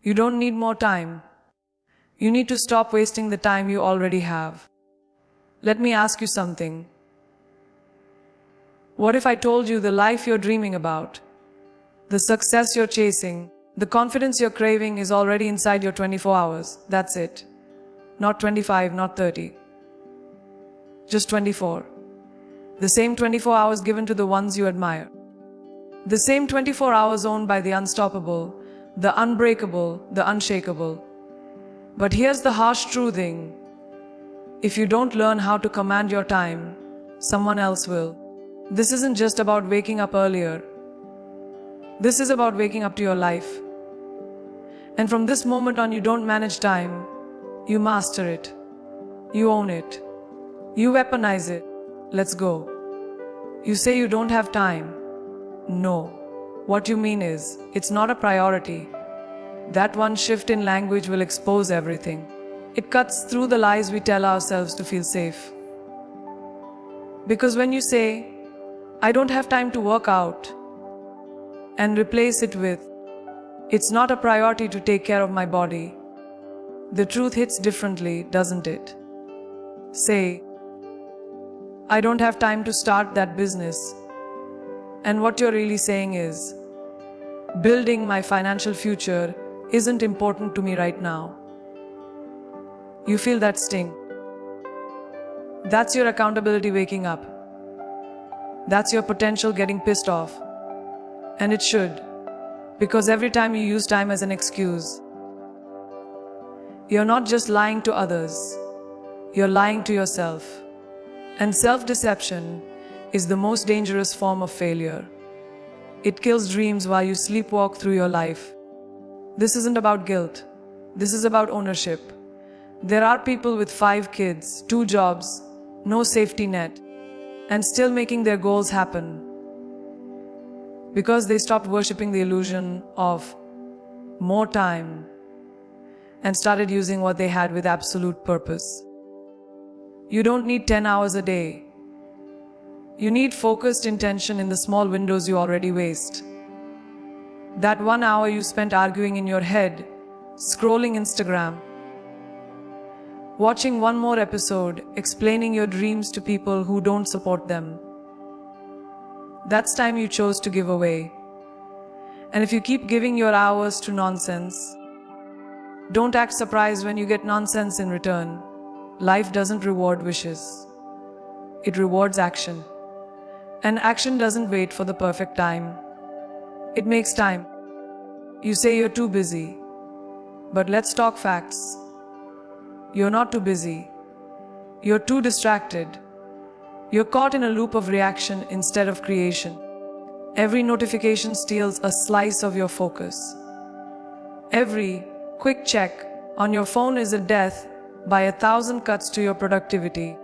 You don't need more time. You need to stop wasting the time you already have. Let me ask you something. What if I told you the life you're dreaming about, the success you're chasing, the confidence you're craving is already inside your 24 hours? That's it. Not 25, not 30. Just 24. The same 24 hours given to the ones you admire. The same 24 hours owned by the unstoppable, the unbreakable, the unshakable. But here's the harsh truthing. If you don't learn how to command your time, someone else will. This isn't just about waking up earlier. This is about waking up to your life. And from this moment on, you don't manage time. You master it. You own it. You weaponize it. Let's go. You say you don't have time. No. What you mean is, it's not a priority. That one shift in language will expose everything. It cuts through the lies we tell ourselves to feel safe. Because when you say, I don't have time to work out, and replace it with, it's not a priority to take care of my body, the truth hits differently, doesn't it? Say, I don't have time to start that business. And what you're really saying is, building my financial future isn't important to me right now. You feel that sting. That's your accountability waking up. That's your potential getting pissed off. And it should. Because every time you use time as an excuse, you're not just lying to others, you're lying to yourself. And self-deception is the most dangerous form of failure. It kills dreams while you sleepwalk through your life. This isn't about guilt. This is about ownership. There are people with 5 kids, 2 jobs, no safety net, and still making their goals happen because they stopped worshipping the illusion of more time and started using what they had with absolute purpose. You don't need 10 hours a day. You need focused intention in the small windows you already waste. That 1 hour you spent arguing in your head, scrolling Instagram, watching one more episode, explaining your dreams to people who don't support them. That's time you chose to give away. And if you keep giving your hours to nonsense, don't act surprised when you get nonsense in return. Life doesn't reward wishes. It rewards action. And action doesn't wait for the perfect time. It makes time. You say you're too busy. But let's talk facts. You're not too busy. You're too distracted. You're caught in a loop of reaction instead of creation. Every notification steals a slice of your focus. Every quick check on your phone is a death by 1,000 cuts to your productivity.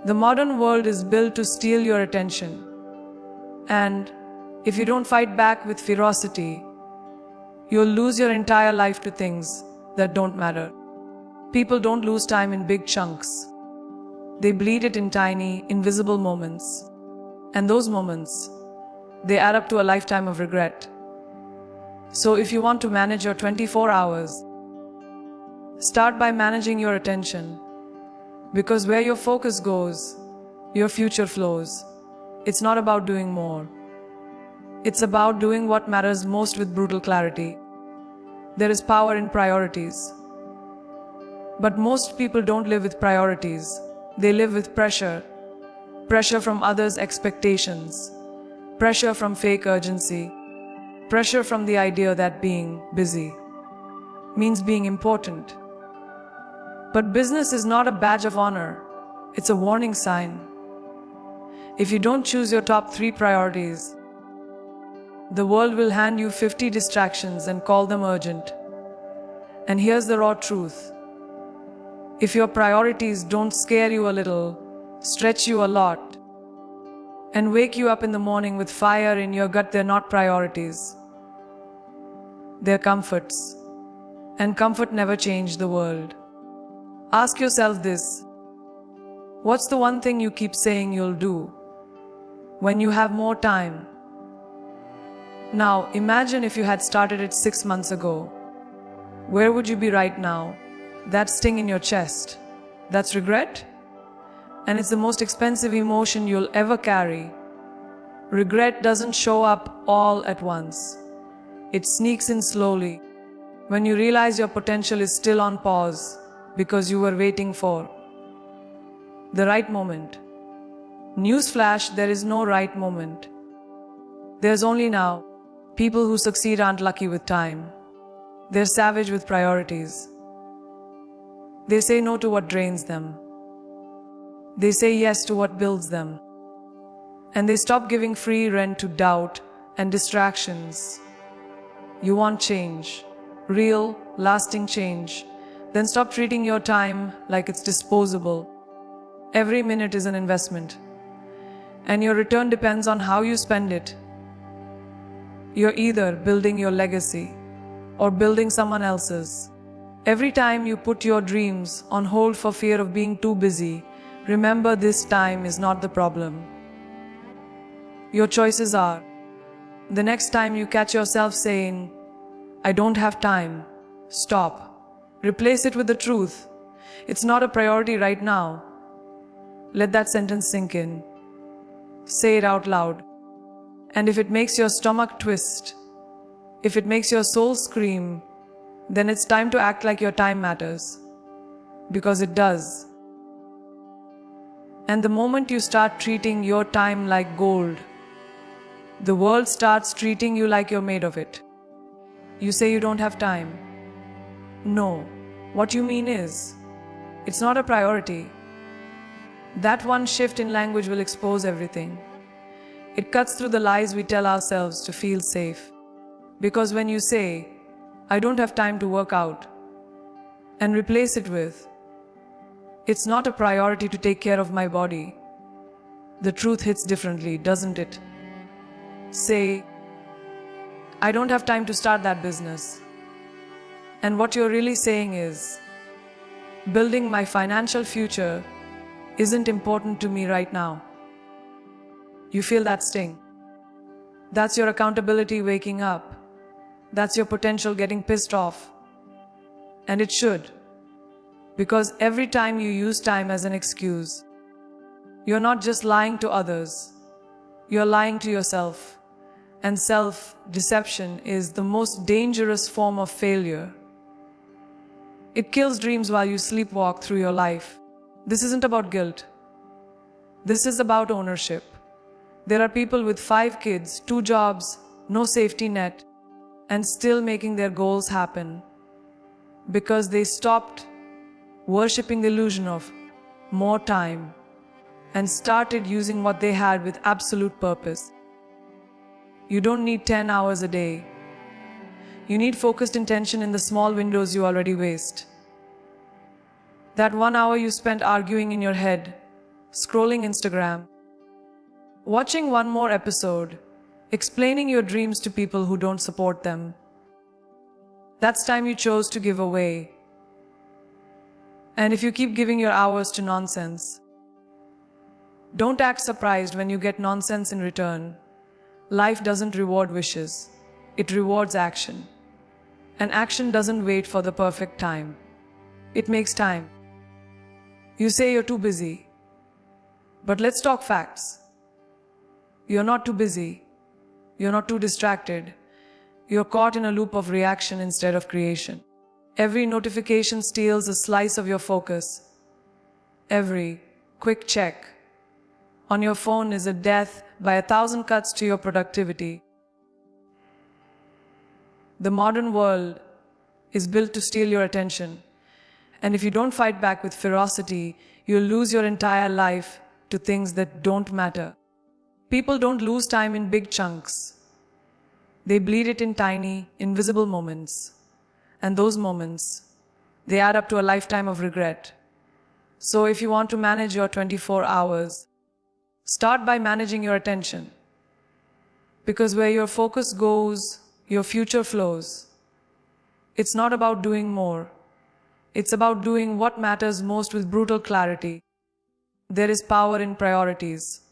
The modern world is built to steal your attention. And if you don't fight back with ferocity, you'll lose your entire life to things that don't matter. People don't lose time in big chunks. They bleed it in tiny, invisible moments. And those moments, they add up to a lifetime of regret. So if you want to manage your 24 hours, start by managing your attention. Because where your focus goes, your future flows. It's not about doing more. It's about doing what matters most with brutal clarity. There is power in priorities. But most people don't live with priorities. They live with pressure. Pressure from others' expectations. Pressure from fake urgency. Pressure from the idea that being busy means being important. But business is not a badge of honor. It's a warning sign. If you don't choose your top 3 priorities, the world will hand you 50 distractions and call them urgent. And here's the raw truth. If your priorities don't scare you a little, stretch you a lot, and wake you up in the morning with fire in your gut, they're not priorities. They're comforts. And comfort never changed the world. Ask yourself this. What's the one thing you keep saying you'll do when you have more time? Now, imagine if you had started it 6 months ago. where would you be right now? That sting in your chest. That's regret? And it's the most expensive emotion you'll ever carry. Regret doesn't show up all at once. It sneaks in slowly, when you realize your potential is still on pause because you were waiting for the right moment. Newsflash, there is no right moment. There's only now. People who succeed aren't lucky with time. They're savage with priorities. They say no to what drains them. They say yes to what builds them. And they stop giving free rent to doubt and distractions. You want change, real, lasting change. Then stop treating your time like it's disposable. Every minute is an investment, and your return depends on how you spend it. You're either building your legacy or building someone else's. Every time you put your dreams on hold for fear of being too busy, remember this time is not the problem. Your choices are. The next time you catch yourself saying, "I don't have time," stop. Replace it with the truth. It's not a priority right now. Let that sentence sink in. Say it out loud. And if it makes your stomach twist, if it makes your soul scream, then it's time to act like your time matters. Because it does. And the moment you start treating your time like gold, the world starts treating you like you're made of it. You say you don't have time. No, what you mean is, it's not a priority. That one shift in language will expose everything. It cuts through the lies we tell ourselves to feel safe. Because when you say, "I don't have time to work out," and replace it with, "It's not a priority to take care of my body," the truth hits differently, doesn't it? Say, "I don't have time to start that business." And what you're really saying is, "Building my financial future isn't important to me right now." You feel that sting? That's your accountability waking up. That's your potential getting pissed off. And it should. Because every time you use time as an excuse, you're not just lying to others, you're lying to yourself. And self-deception is the most dangerous form of failure. It kills dreams while you sleepwalk through your life. This isn't about guilt. This is about ownership. There are people with 5 kids, 2 jobs, no safety net, and still making their goals happen because they stopped worshipping the illusion of more time and started using what they had with absolute purpose. You don't need 10 hours a day. You need focused intention in the small windows you already waste. That 1 hour you spent arguing in your head, scrolling Instagram, watching one more episode, explaining your dreams to people who don't support them. That's time you chose to give away. And if you keep giving your hours to nonsense, don't act surprised when you get nonsense in return. Life doesn't reward wishes. It rewards action. And action doesn't wait for the perfect time. It makes time. You say you're too busy. But let's talk facts. You're not too busy. You're not too distracted. You're caught in a loop of reaction instead of creation. Every notification steals a slice of your focus. Every quick check on your phone is a death by 1,000 cuts to your productivity. The modern world is built to steal your attention. And if you don't fight back with ferocity, you'll lose your entire life to things that don't matter. People don't lose time in big chunks. They bleed it in tiny, invisible moments. And those moments, they add up to a lifetime of regret. So if you want to manage your 24 hours, start by managing your attention. Because where your focus goes, your future flows. It's not about doing more. It's about doing what matters most with brutal clarity. There is power in priorities.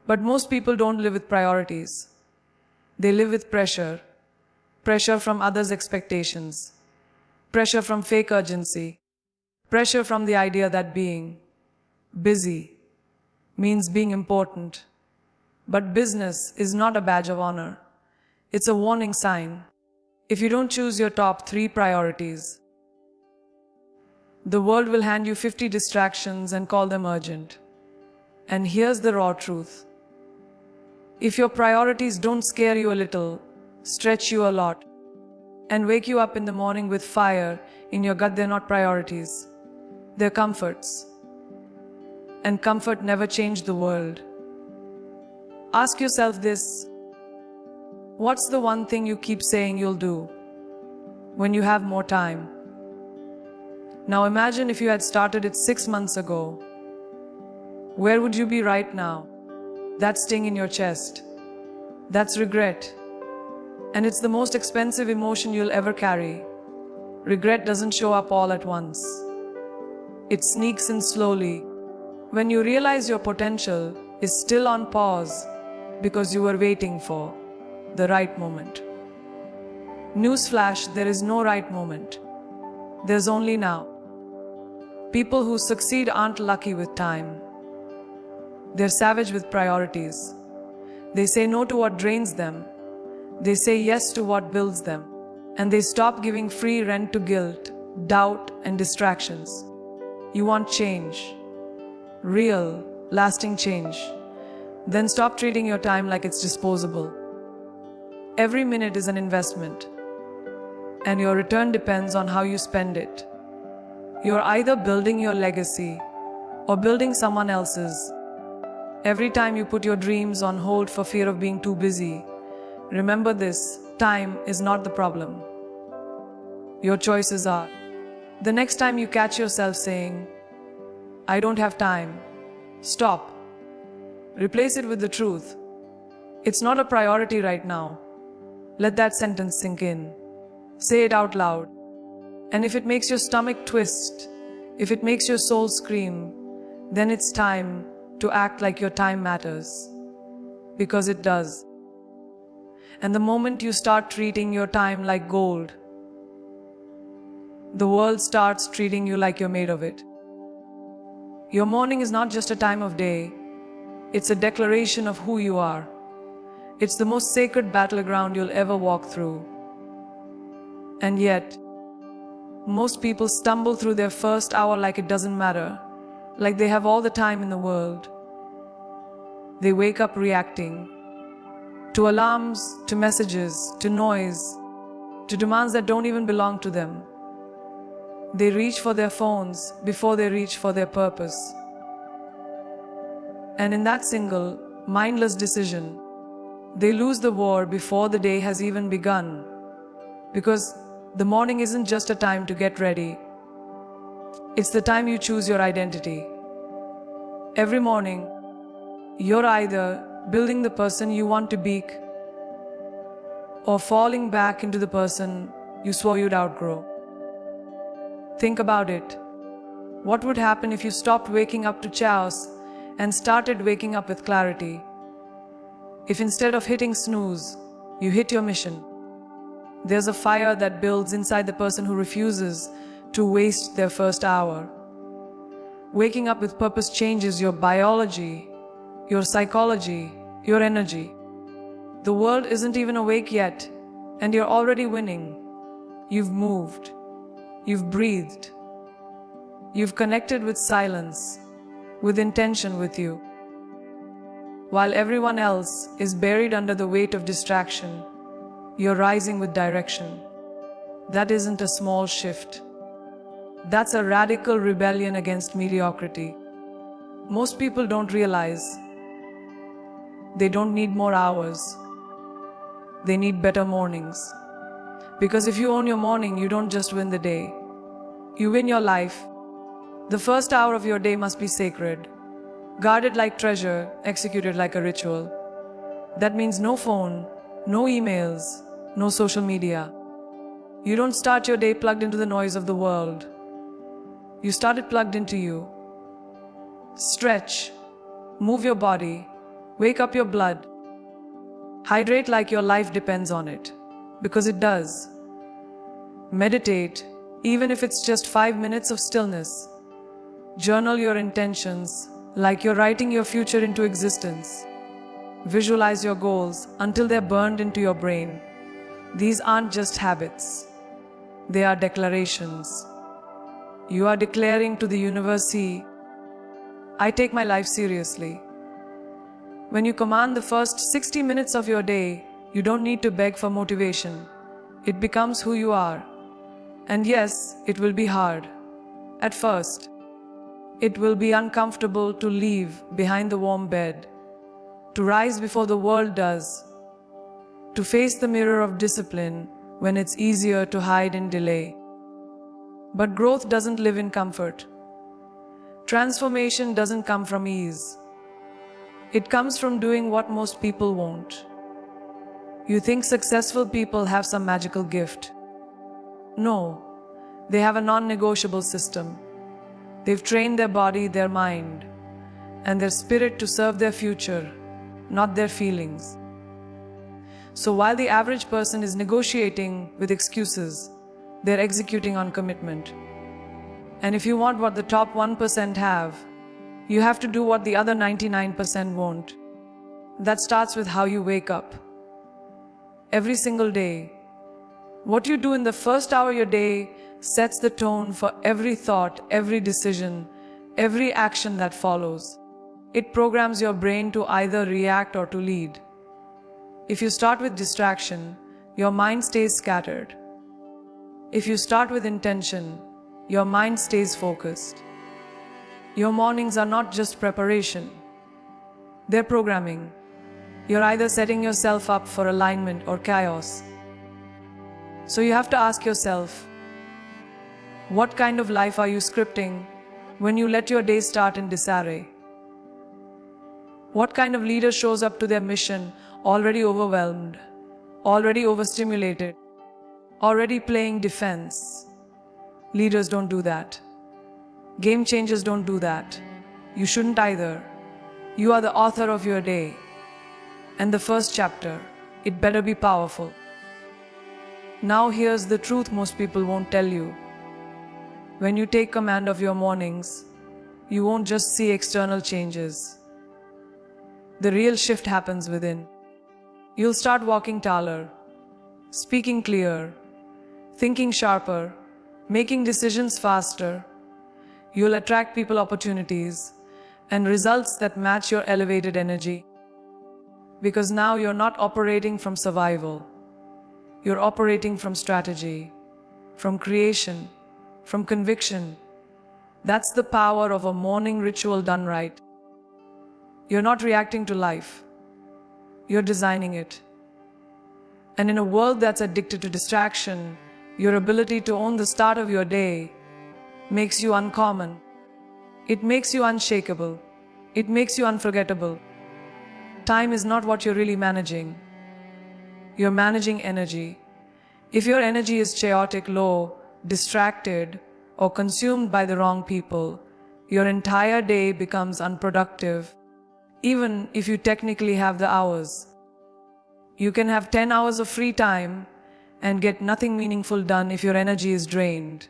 But most people don't live with priorities. They live with pressure. Pressure from others' expectations. Pressure from fake urgency. Pressure from the idea that being busy means being important. But business is not a badge of honor. It's a warning sign. If you don't choose your top 3 priorities, the world will hand you 50 distractions and call them urgent. And here's the raw truth. If your priorities don't scare you a little, stretch you a lot, and wake you up in the morning with fire in your gut, they're not priorities. They're comforts. And comfort never changed the world. Ask yourself this. What's the one thing you keep saying you'll do when you have more time? Now imagine if you had started it 6 months ago. Where would you be right now? That sting in your chest. That's regret. And it's the most expensive emotion you'll ever carry. Regret doesn't show up all at once. It sneaks in slowly. When you realize your potential is still on pause because you were waiting for the right moment. Newsflash, there is no right moment. There's only now. People who succeed aren't lucky with time. They're savage with priorities. They say no to what drains them. They say yes to what builds them. And they stop giving free rent to guilt, doubt, and distractions. You want change. Real, lasting change. Then stop treating your time like it's disposable. Every minute is an investment. And your return depends on how you spend it. You're either building your legacy or building someone else's. Every time you put your dreams on hold for fear of being too busy, remember this: time is not the problem. Your choices are. The next time you catch yourself saying, "I don't have time," stop. Replace it with the truth. It's not a priority right now. Let that sentence sink in. Say it out loud. And if it makes your stomach twist, if it makes your soul scream, then it's time to act like your time matters. Because it does. And the moment you start treating your time like gold, the world starts treating you like you're made of it. Your morning is not just a time of day, it's a declaration of who you are. It's the most sacred battleground you'll ever walk through. And yet, most people stumble through their first hour like it doesn't matter, like they have all the time in the world. They wake up reacting to alarms, to messages, to noise, to demands that don't even belong to them. They reach for their phones before they reach for their purpose. And in that single, mindless decision, they lose the war before the day has even begun. Because the morning isn't just a time to get ready. It's the time you choose your identity. Every morning, you're either building the person you want to be or falling back into the person you swore you'd outgrow. Think about it. What would happen if you stopped waking up to chaos and started waking up with clarity? If instead of hitting snooze, you hit your mission. There's a fire that builds inside the person who refuses to waste their first hour. Waking up with purpose changes your biology, your psychology, your energy. The world isn't even awake yet, and you're already winning. You've moved. You've breathed. You've connected with silence, with intention with you. While everyone else is buried under the weight of distraction, you're rising with direction. That isn't a small shift. That's a radical rebellion against mediocrity. Most people don't realize they don't need more hours. They need better mornings. Because if you own your morning, you don't just win the day. You win your life. The first hour of your day must be sacred. Guarded like treasure, executed like a ritual. That means no phone, no emails, no social media. You don't start your day plugged into the noise of the world. You start it plugged into you. Stretch. Move your body. Wake up your blood. Hydrate like your life depends on it. Because it does. Meditate. Even if it's just 5 minutes of stillness. Journal your intentions, like you're writing your future into existence. Visualize your goals until they're burned into your brain. These aren't just habits. They are declarations. You are declaring to the universe, "See, I take my life seriously." When you command the first 60 minutes of your day, you don't need to beg for motivation. It becomes who you are. And yes, it will be hard. At first, it will be uncomfortable to leave behind the warm bed, to rise before the world does, to face the mirror of discipline when it's easier to hide in delay. But growth doesn't live in comfort. Transformation doesn't come from ease. It comes from doing what most people won't. You think successful people have some magical gift. No, they have a non-negotiable system. They've trained their body, their mind, and their spirit to serve their future, not their feelings. So while the average person is negotiating with excuses, they're executing on commitment. And if you want what the top 1% have, you have to do what the other 99% won't. That starts with how you wake up. Every single day. What you do in the first hour of your day sets the tone for every thought, every decision, every action that follows. It programs your brain to either react or to lead. If you start with distraction, your mind stays scattered. If you start with intention, your mind stays focused. Your mornings are not just preparation. They're programming. You're either setting yourself up for alignment or chaos. So you have to ask yourself, what kind of life are you scripting when you let your day start in disarray? What kind of leader shows up to their mission already overwhelmed, already overstimulated, already playing defense? Leaders don't do that. Game changers don't do that. You shouldn't either. You are the author of your day. And the first chapter, it better be powerful. Now here's the truth most people won't tell you. When you take command of your mornings, you won't just see external changes. The real shift happens within. You'll start walking taller, speaking clear, thinking sharper, making decisions faster. You'll attract people, opportunities, and results that match your elevated energy. Because now you're not operating from survival. You're operating from strategy, from creation, from conviction. That's the power of a morning ritual done right. You're not reacting to life. You're designing it. And in a world that's addicted to distraction, your ability to own the start of your day makes you uncommon. It makes you unshakable. It makes you unforgettable. Time is not what you're really managing. You're managing energy. If your energy is chaotic, low, distracted, or consumed by the wrong people, your entire day becomes unproductive, even if you technically have the hours. You can have 10 hours of free time and get nothing meaningful done if your energy is drained.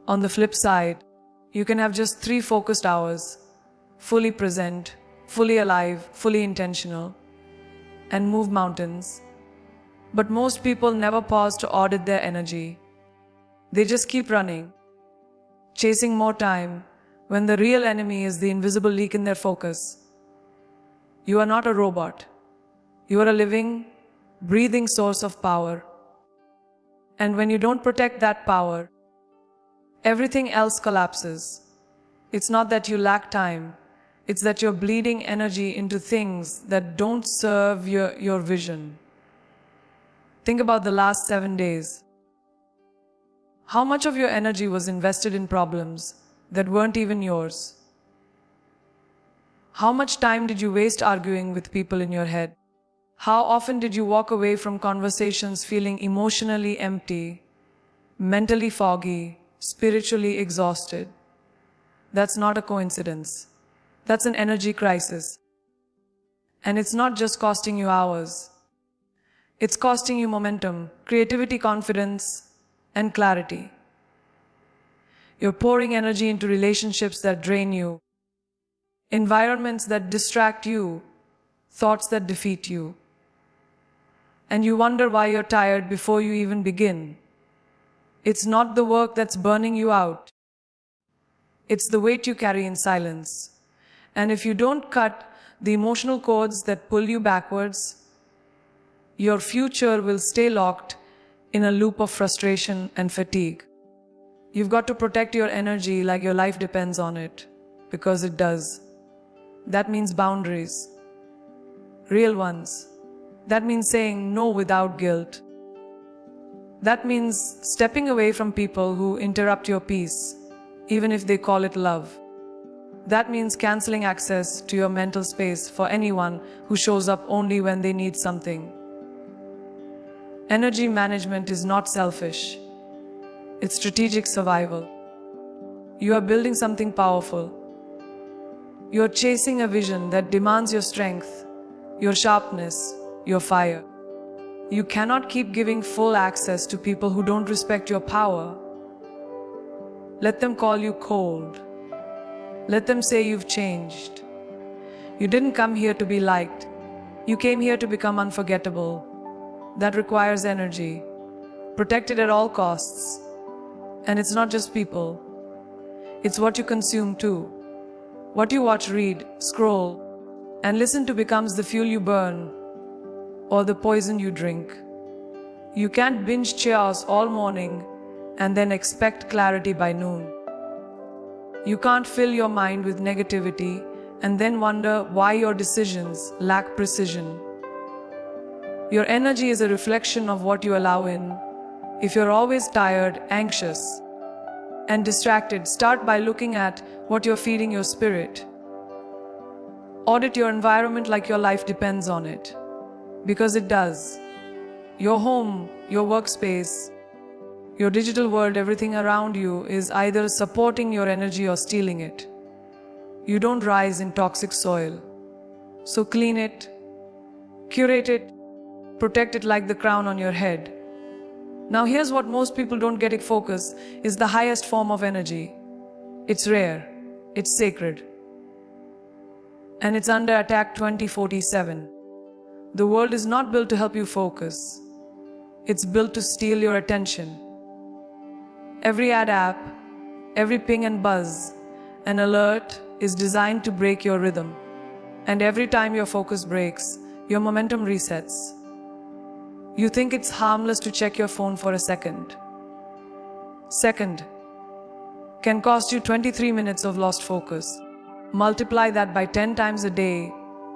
On the flip side, you can have just 3 focused hours, fully present, fully alive, fully intentional, and move mountains. But most people never pause to audit their energy. They just keep running, chasing more time, when the real enemy is the invisible leak in their focus. You are not a robot. You are a living, breathing source of power. And when you don't protect that power, everything else collapses. It's not that you lack time. It's that you're bleeding energy into things that don't serve your vision. Think about the last 7 days. How much of your energy was invested in problems that weren't even yours? How much time did you waste arguing with people in your head? How often did you walk away from conversations feeling emotionally empty, mentally foggy, spiritually exhausted? That's not a coincidence. That's an energy crisis. And it's not just costing you hours. It's costing you momentum, creativity, confidence, and clarity. You're pouring energy into relationships that drain you, environments that distract you, thoughts that defeat you. And you wonder why you're tired before you even begin. It's not the work that's burning you out. It's the weight you carry in silence. And if you don't cut the emotional cords that pull you backwards, your future will stay locked in a loop of frustration and fatigue. You've got to protect your energy like your life depends on it, because it does. That means boundaries. Real ones. That means saying no without guilt. That means stepping away from people who interrupt your peace, even if they call it love. That means canceling access to your mental space for anyone who shows up only when they need something. Energy management is not selfish. It's strategic survival. You are building something powerful. You are chasing a vision that demands your strength, your sharpness, your fire. You cannot keep giving full access to people who don't respect your power. Let them call you cold. Let them say you've changed. You didn't come here to be liked. You came here to become unforgettable. That requires energy. Protect it at all costs. And it's not just people. It's what you consume too. What you watch, read, scroll, and listen to becomes the fuel you burn, or the poison you drink. You can't binge chaos all morning and then expect clarity by noon. You can't fill your mind with negativity and then wonder why your decisions lack precision. Your energy is a reflection of what you allow in. If you're always tired, anxious, and distracted, start by looking at what you're feeding your spirit. Audit your environment like your life depends on it. Because it does. Your home, your workspace, your digital world, everything around you is either supporting your energy or stealing it. You don't rise in toxic soil. So clean it, curate it, protect it like the crown on your head. Now here's what most people don't get: focus is the highest form of energy. It's rare, it's sacred, and it's under attack 24/7. The world is not built to help you focus. It's built to steal your attention. Every ad app, every ping and buzz, an alert is designed to break your rhythm. And every time your focus breaks, your momentum resets. You think it's harmless to check your phone for a second. Second can cost you 23 minutes of lost focus. Multiply that by 10 times a day,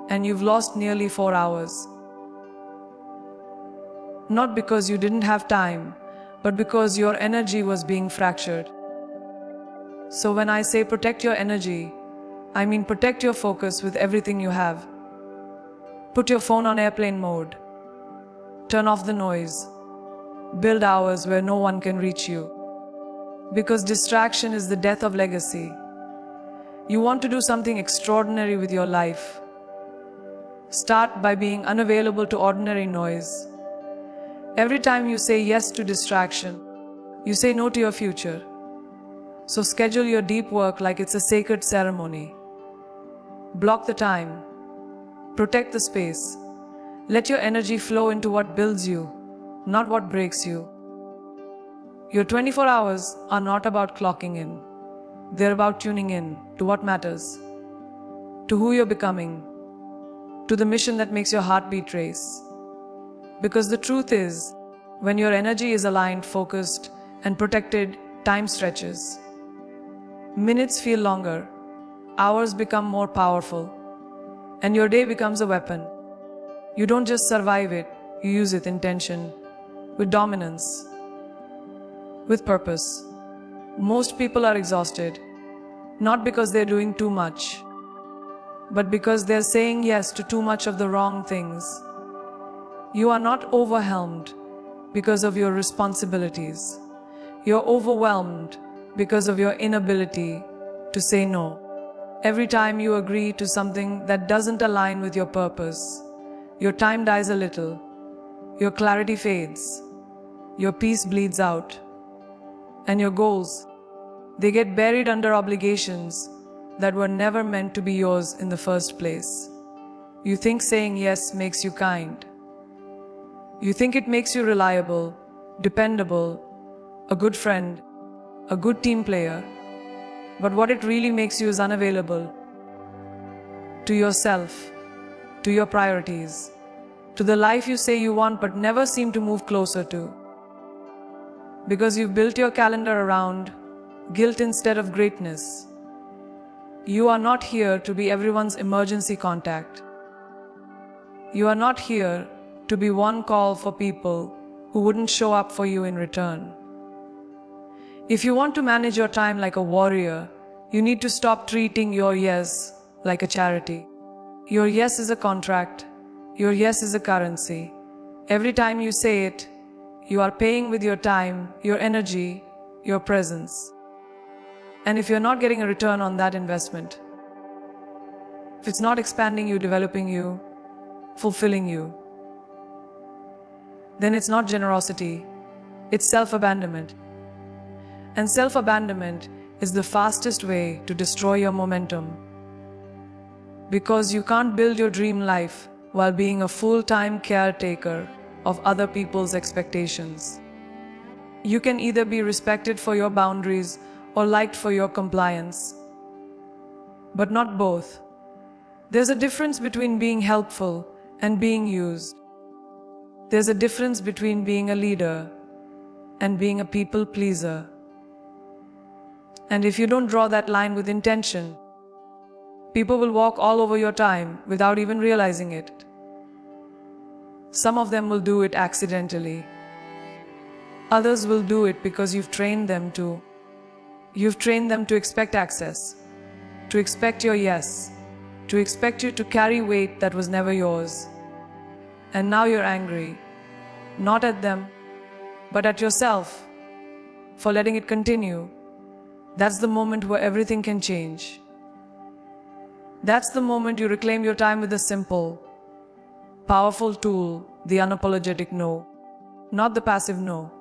and you've lost nearly 4 hours. Not because you didn't have time, but because your energy was being fractured. So when I say protect your energy, I mean protect your focus with everything you have. Put your phone on airplane mode. Turn off the noise. Build hours where no one can reach you. Because distraction is the death of legacy. You want to do something extraordinary with your life. Start by being unavailable to ordinary noise. Every time you say yes to distraction, you say no to your future. So schedule your deep work like it's a sacred ceremony. Block the time. Protect the space. Let your energy flow into what builds you, not what breaks you. Your 24 hours are not about clocking in. They're about tuning in to what matters, to who you're becoming, to the mission that makes your heartbeat race. Because the truth is, when your energy is aligned, focused, and protected, time stretches. Minutes feel longer, hours become more powerful, and your day becomes a weapon. You don't just survive it, you use it with intention, with dominance, with purpose. Most people are exhausted, not because they're doing too much, but because they're saying yes to too much of the wrong things. You are not overwhelmed because of your responsibilities. You're overwhelmed because of your inability to say no. Every time you agree to something that doesn't align with your purpose, your time dies a little, your clarity fades, your peace bleeds out, and your goals, They get buried under obligations that were never meant to be yours in the first place. You think saying yes makes you kind. You think it makes you reliable, dependable, a good friend, a good team player. But what it really makes you is unavailable to yourself, to your priorities, to the life you say you want but never seem to move closer to. Because you've built your calendar around guilt instead of greatness. You are not here to be everyone's emergency contact. You are not here to be one call for people who wouldn't show up for you in return. If you want to manage your time like a warrior, you need to stop treating your yes like a charity. Your yes is a contract. Your yes is a currency. Every time you say it, you are paying with your time, your energy, your presence. And if you're not getting a return on that investment, if it's not expanding you, developing you, fulfilling you, then it's not generosity, it's self-abandonment. And self-abandonment is the fastest way to destroy your momentum. Because you can't build your dream life while being a full-time caretaker of other people's expectations. You can either be respected for your boundaries or liked for your compliance, but not both. There's a difference between being helpful and being used. There's a difference between being a leader and being a people pleaser. And if you don't draw that line with intention, people will walk all over your time without even realizing it. Some of them will do it accidentally. Others will do it because you've trained them to. You've trained them to expect access, to expect your yes, to expect you to carry weight that was never yours. And now you're angry, not at them, but at yourself for letting it continue. That's the moment where everything can change. That's the moment you reclaim your time with a simple, powerful tool, the unapologetic no. Not the passive no.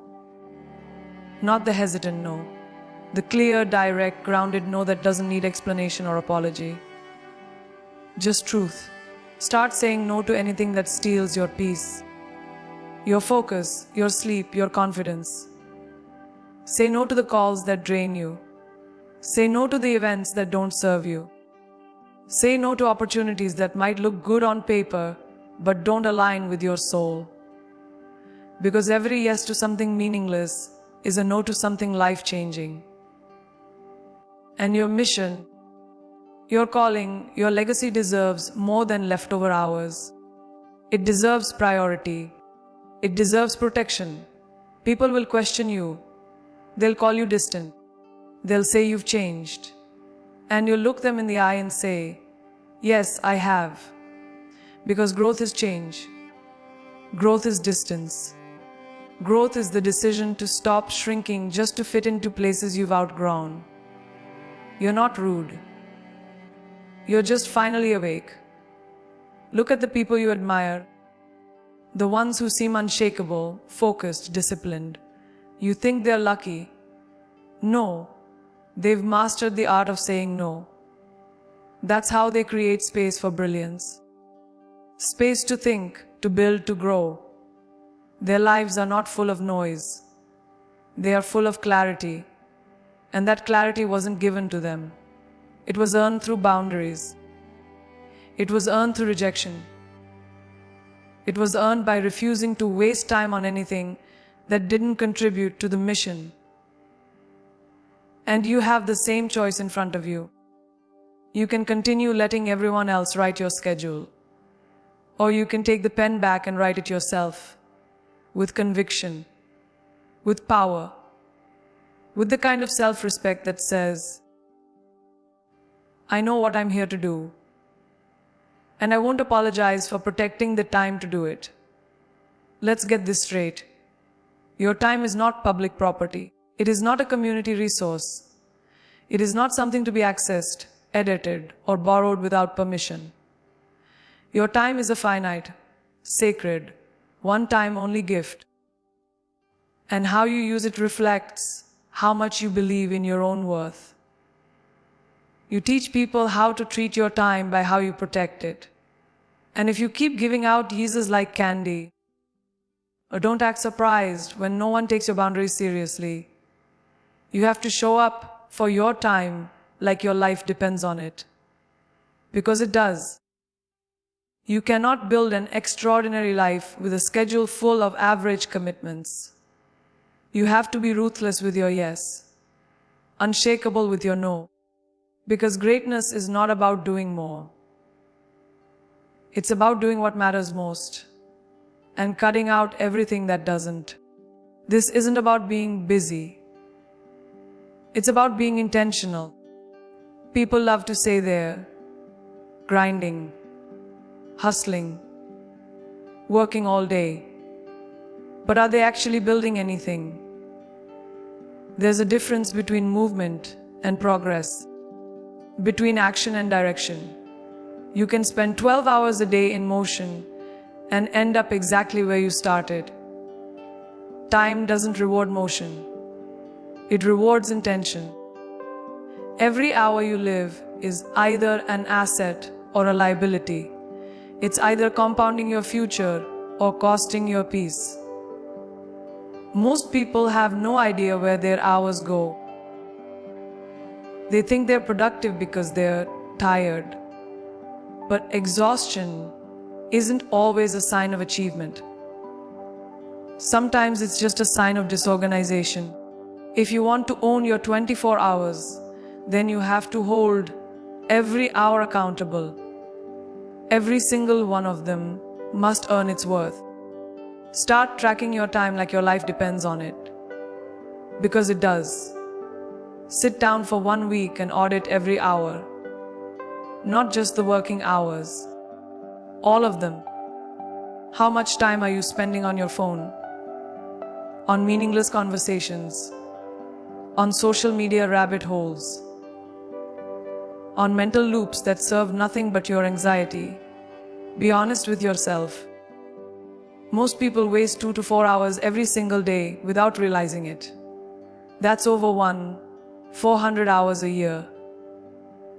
Not the hesitant no. The clear, direct, grounded no that doesn't need explanation or apology. Just truth. Start saying no to anything that steals your peace, your focus, your sleep, your confidence. Say no to the calls that drain you. Say no to the events that don't serve you. Say no to opportunities that might look good on paper but don't align with your soul. Because every yes to something meaningless is a no to something life-changing. And your mission, your calling, your legacy deserves more than leftover hours. It deserves priority. It deserves protection. People will question you. They'll call you distant. They'll say you've changed. And you'll look them in the eye and say, yes, I have. Because growth is change. Growth is distance. Growth is the decision to stop shrinking just to fit into places you've outgrown. You're not rude. You're just finally awake. Look at the people you admire. The ones who seem unshakable, focused, disciplined. You think they're lucky. No. They've mastered the art of saying no. That's how they create space for brilliance. Space to think, to build, to grow. Their lives are not full of noise. They are full of clarity. And that clarity wasn't given to them. It was earned through boundaries. It was earned through rejection. It was earned by refusing to waste time on anything that didn't contribute to the mission. And you have the same choice in front of you. You can continue letting everyone else write your schedule. Or you can take the pen back and write it yourself. With conviction. With power. With the kind of self-respect that says, I know what I'm here to do. And I won't apologize for protecting the time to do it. Let's get this straight. Your time is not public property. It is not a community resource. It is not something to be accessed, edited, or borrowed without permission. Your time is a finite, sacred, one-time only gift. And how you use it reflects how much you believe in your own worth. You teach people how to treat your time by how you protect it. And if you keep giving out yeases like candy, or don't act surprised when no one takes your boundaries seriously, you have to show up for your time like your life depends on it. Because it does. You cannot build an extraordinary life with a schedule full of average commitments. You have to be ruthless with your yes, unshakable with your no. Because greatness is not about doing more. It's about doing what matters most and cutting out everything that doesn't. This isn't about being busy. It's about being intentional. People love to say they're grinding, hustling, working all day. But are they actually building anything? There's a difference between movement and progress, between action and direction. You can spend 12 hours a day in motion and end up exactly where you started. Time doesn't reward motion. It rewards intention. Every hour you live is either an asset or a liability. It's either compounding your future or costing your peace. Most people have no idea where their hours go. They think they're productive because they're tired. But exhaustion isn't always a sign of achievement. Sometimes it's just a sign of disorganization. If you want to own your 24 hours, then you have to hold every hour accountable. Every single one of them must earn its worth. Start tracking your time like your life depends on it. Because it does. Sit down for 1 week and audit every hour. Not just the working hours. All of them. How much time are you spending on your phone? On meaningless conversations? On social media rabbit holes? On mental loops that serve nothing but your anxiety? Be honest with yourself. Most people waste 2 to 4 hours every single day without realizing it. That's over 400 hours a year.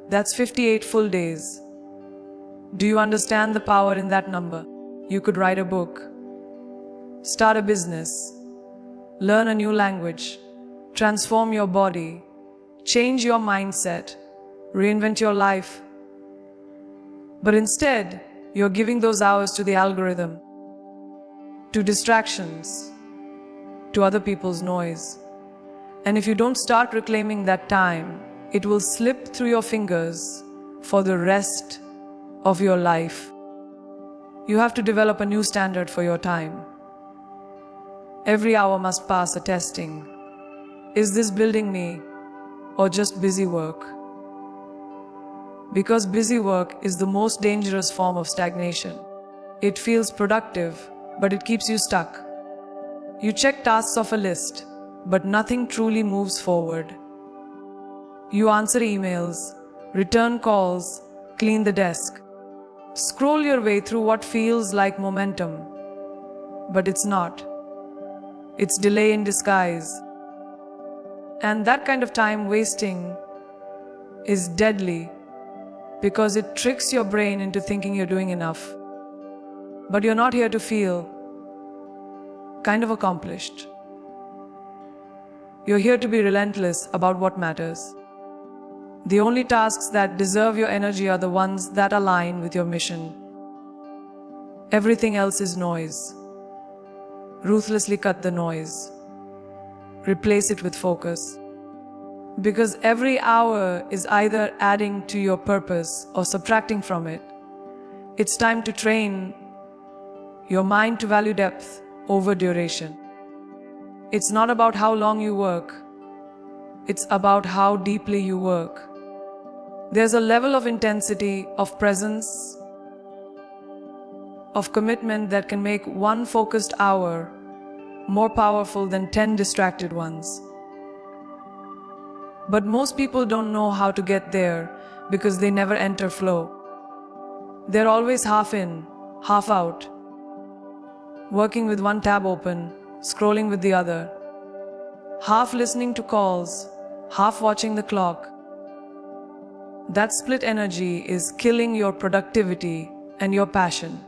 That's 58 full days. Do you understand the power in that number? You could write a book, start a business, learn a new language, transform your body, change your mindset, reinvent your life. But instead, you're giving those hours to the algorithm, to distractions, to other people's noise. And if you don't start reclaiming that time, it will slip through your fingers for the rest of your life. You have to develop a new standard for your time. Every hour must pass a testing. Is this building me or just busy work? Because busy work is the most dangerous form of stagnation. It feels productive, but it keeps you stuck. You check tasks off a list, but nothing truly moves forward. You answer emails, return calls, clean the desk. Scroll your way through what feels like momentum, but it's not. It's delay in disguise. And that kind of time wasting is deadly because it tricks your brain into thinking you're doing enough. But you're not here to feel kind of accomplished. You're here to be relentless about what matters. The only tasks that deserve your energy are the ones that align with your mission. Everything else is noise. Ruthlessly cut the noise. Replace it with focus. Because every hour is either adding to your purpose or subtracting from it. It's time to train your mind to value depth over duration. It's not about how long you work. It's about how deeply you work. There's a level of intensity, of presence, of commitment that can make one focused hour more powerful than 10 distracted ones. But most people don't know how to get there because they never enter flow. They're always half in, half out, working with one tab open, scrolling with the other, half listening to calls, half watching the clock. That split energy is killing your productivity and your passion.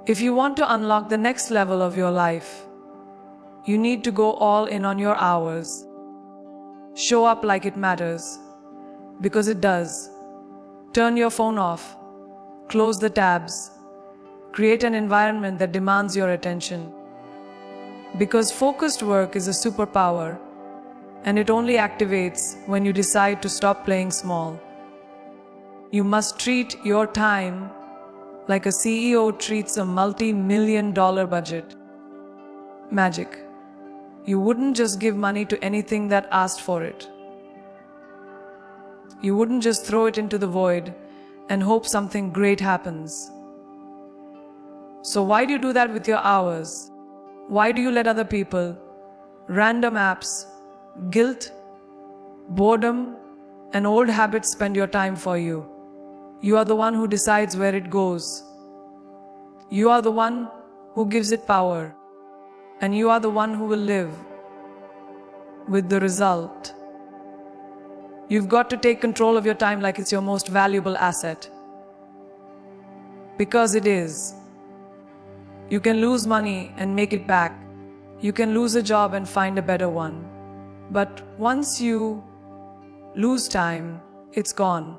If you want to unlock the next level of your life, you need to go all in on your hours. Show up like it matters, because it does. Turn your phone off, close the tabs, create an environment that demands your attention. Because focused work is a superpower, and it only activates when you decide to stop playing small. You must treat your time like a CEO treats a multi-million-dollar budget. Magic. You wouldn't just give money to anything that asked for it. You wouldn't just throw it into the void and hope something great happens. So why do you do that with your hours? Why do you let other people, random apps, guilt, boredom, and old habits spend your time for you? You are the one who decides where it goes. You are the one who gives it power. And you are the one who will live with the result. You've got to take control of your time like it's your most valuable asset. Because it is. You can lose money and make it back. You can lose a job and find a better one. But once you lose time, it's gone.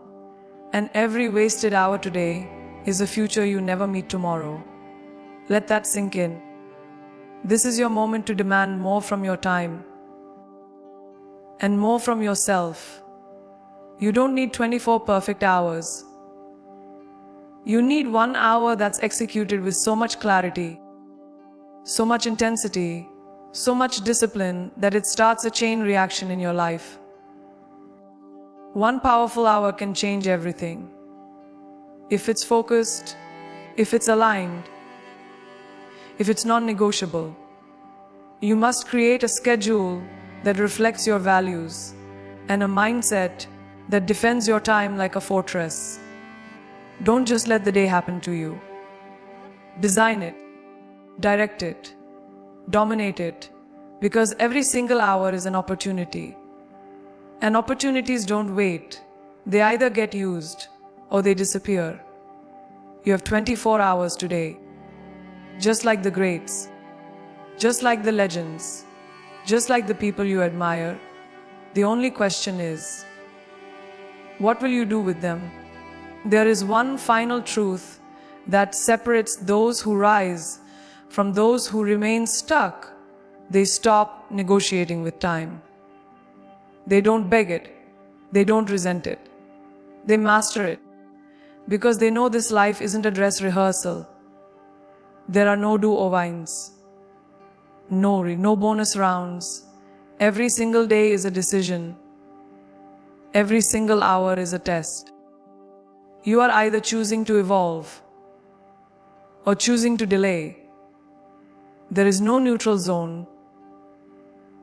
And every wasted hour today is a future you never meet tomorrow. Let that sink in. This is your moment to demand more from your time and more from yourself. You don't need 24 perfect hours. You need 1 hour that's executed with so much clarity, so much intensity, so much discipline that it starts a chain reaction in your life. 1 powerful hour can change everything. If it's focused, if it's aligned, if it's non-negotiable. You must create a schedule that reflects your values and a mindset that defends your time like a fortress. Don't just let the day happen to you. Design it, direct it, dominate it, because every single hour is an opportunity. And opportunities don't wait. They either get used or they disappear. You have 24 hours today. Just like the greats, just like the legends, just like the people you admire, the only question is, what will you do with them? There is one final truth that separates those who rise from those who remain stuck. They stop negotiating with time. They don't beg it. They don't resent it. They master it. Because they know this life isn't a dress rehearsal. There are no do-overs, no bonus rounds. Every single day is a decision. Every single hour is a test. You are either choosing to evolve or choosing to delay. There is no neutral zone.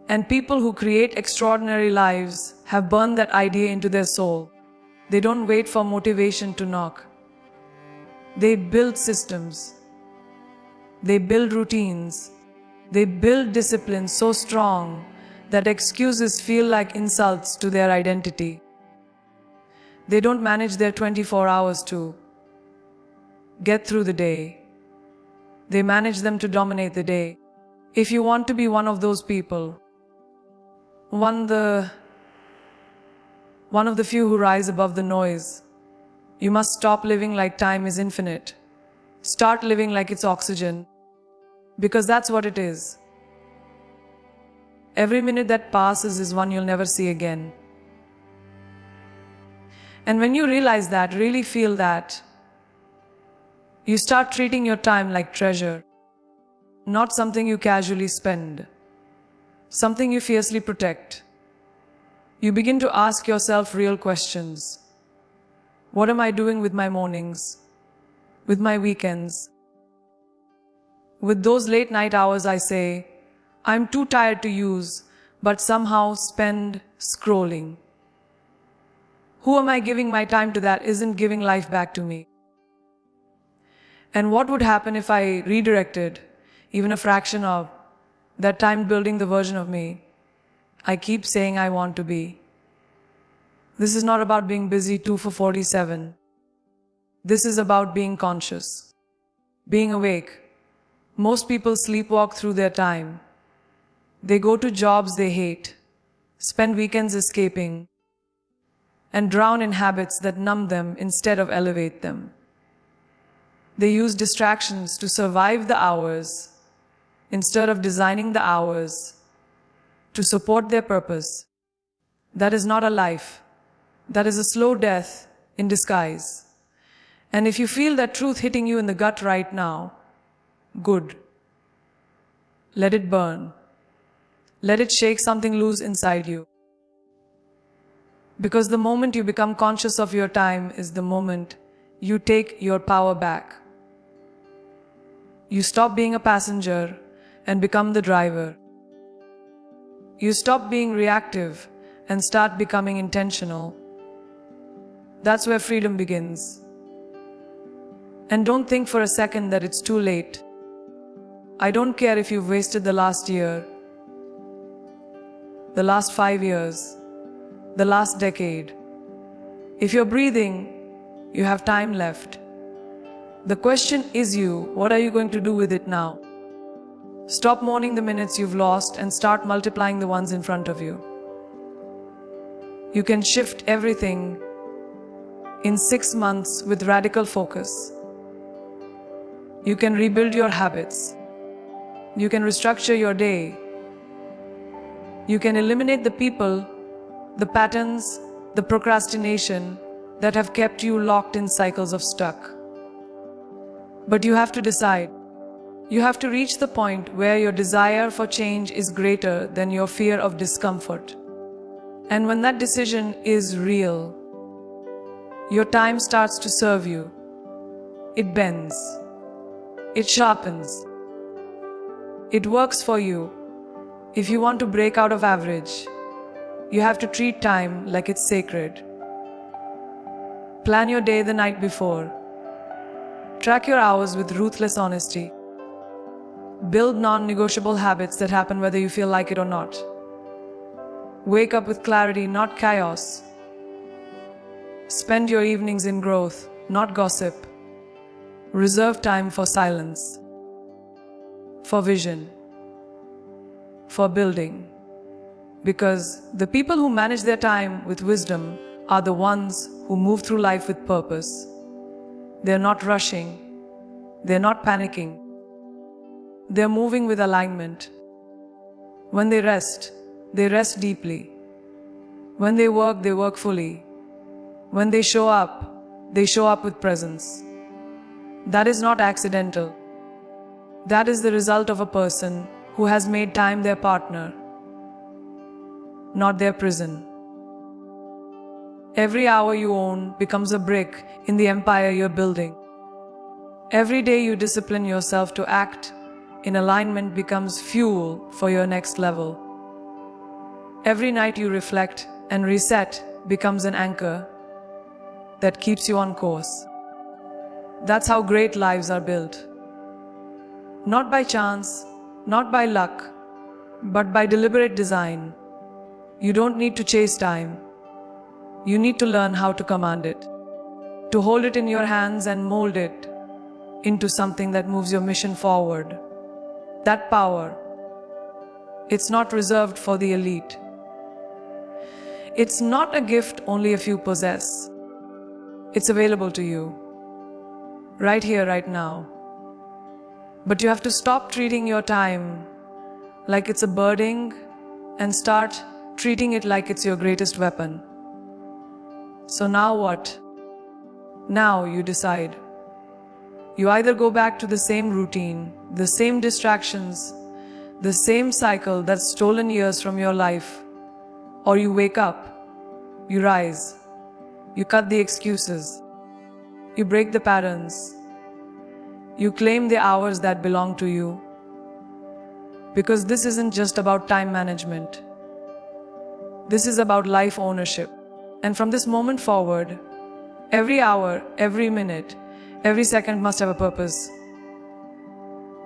And people who create extraordinary lives have burned that idea into their soul. They don't wait for motivation to knock. They build systems. They build routines. They build discipline so strong that excuses feel like insults to their identity. They don't manage their 24 hours to get through the day. They manage them to dominate the day. If you want to be one of those people, one of the few who rise above the noise, you must stop living like time is infinite. Start living like it's oxygen. Because that's what it is. Every minute that passes is one you'll never see again. And when you realize that, really feel that, you start treating your time like treasure, not something you casually spend, something you fiercely protect. You begin to ask yourself real questions. What am I doing with my mornings, with my weekends? With those late night hours I say, I'm too tired to use, but somehow spend scrolling. Who am I giving my time to that isn't giving life back to me? And what would happen if I redirected even a fraction of that time building the version of me I keep saying I want to be. This is not about being busy 2 for 47. This is about being conscious, being awake. Most people sleepwalk through their time. They go to jobs they hate, spend weekends escaping, and drown in habits that numb them instead of elevate them. They use distractions to survive the hours instead of designing the hours to support their purpose. That is not a life. That is a slow death in disguise. And if you feel that truth hitting you in the gut right now, good. Let it burn. Let it shake something loose inside you. Because the moment you become conscious of your time is the moment you take your power back. You stop being a passenger and become the driver. You stop being reactive and start becoming intentional. That's where freedom begins. And don't think for a second that it's too late. I don't care if you've wasted the last year, the last 5 years, the last decade. If you're breathing, you have time left. The question is what are you going to do with it now? Stop mourning the minutes you've lost and start multiplying the ones in front of you. You can shift everything in 6 months with radical focus. You can rebuild your habits. You can restructure your day. You can eliminate the people, the patterns, the procrastination that have kept you locked in cycles of stuck. But you have to decide. You have to reach the point where your desire for change is greater than your fear of discomfort. And when that decision is real, your time starts to serve you. It bends. It sharpens. It works for you. If you want to break out of average, you have to treat time like it's sacred. Plan your day the night before. Track your hours with ruthless honesty. Build non-negotiable habits that happen whether you feel like it or not. Wake up with clarity, not chaos. Spend your evenings in growth, not gossip. Reserve time for silence, for vision, for building. Because the people who manage their time with wisdom are the ones who move through life with purpose. They're not rushing. They're not panicking. They're moving with alignment. When they rest deeply. When they work fully. When they show up with presence. That is not accidental. That is the result of a person who has made time their partner, not their prison. Every hour you own becomes a brick in the empire you're building. Every day you discipline yourself to act in alignment becomes fuel for your next level. Every night you reflect and reset becomes an anchor that keeps you on course. That's how great lives are built. Not by chance, not by luck, but by deliberate design. You don't need to chase time. You need to learn how to command it, to hold it in your hands and mold it into something that moves your mission forward. That power, it's not reserved for the elite. It's not a gift only a few possess. It's available to you, right here, right now. But you have to stop treating your time like it's a burden and start treating it like it's your greatest weapon. So now what? Now you decide. You either go back to the same routine, the same distractions, the same cycle that's stolen years from your life, or you wake up, you rise, you cut the excuses, you break the patterns, you claim the hours that belong to you. Because this isn't just about time management. This is about life ownership. And from this moment forward, every hour, every minute, every second must have a purpose,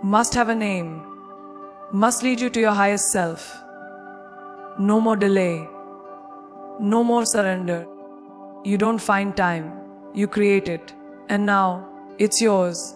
must have a name, must lead you to your highest self. No more delay. No more surrender. You don't find time. You create it. And now, it's yours.